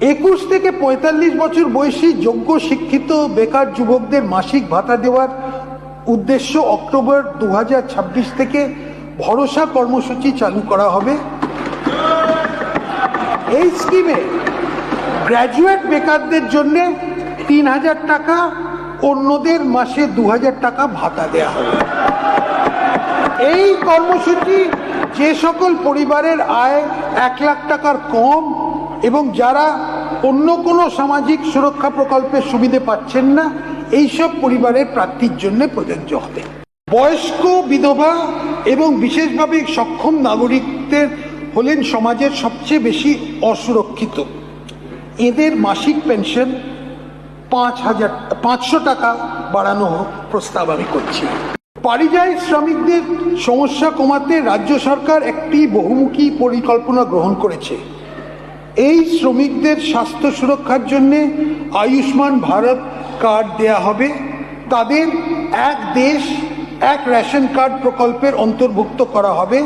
21 থেকে 45 বছর বয়সী যোগ্য শিক্ষিত বেকার যুবকদের মাসিক ভাতা দেওয়ার উদ্দেশ্য অক্টোবর 2026 থেকে ভরসা কর্মসূচি চালু করা হবে। এই স্কিমে গ্র্যাজুয়েট বেকারদের জন্য 3000 টাকা, অন্যদের মাসে 2000 টাকা ভাতা দেওয়া হবে। এই কর্মসূচি যে সকল পরিবারের আয় 1 লাখ টাকার কম এবং যারা অন্য কোনো সামাজিক সুরক্ষা প্রকল্পের সুবিধে পাচ্ছেন না, এইসব পরিবারের প্রার্থীর জন্য প্রযোজ্য হবে। বয়স্ক, বিধবা এবং বিশেষভাবে সক্ষম নাগরিকদের হলেন সমাজের সবচেয়ে বেশি অসুরক্ষিত। এদের মাসিক পেনশন 500 টাকা বাড়ানো প্রস্তাব আমি করছি। পরিযায়ী শ্রমিকদের সমস্যা কমাতে রাজ্য সরকার একটি বহুমুখী পরিকল্পনা গ্রহণ করেছে। এই শ্রমিকদের স্বাস্থ্য সুরক্ষার জন্য আয়ুষ্মান ভারত কার্ড দেয়া হবে। তাদের এক দেশ এক রেশন কার্ড প্রকল্পের অন্তর্ভুক্ত করা হবে,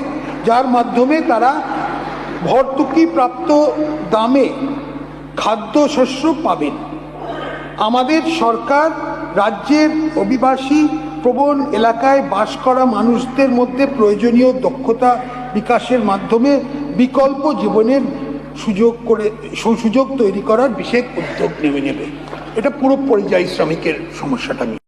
যার মাধ্যমে তারা ভর্তুকি প্রাপ্ত দামে খাদ্যশস্য পাবেন। আমাদের সরকার রাজ্যের অভিবাসী প্রবণ এলাকায় বাস করা মানুষদের মধ্যে প্রয়োজনীয় দক্ষতা বিকাশের মাধ্যমে বিকল্প জীবনের সুযোগ তৈরি করার বিশেষ উদ্যোগ নেবে। এটা পুরো পরিযায়ী শ্রমিকের সমস্যাটা নিয়ে।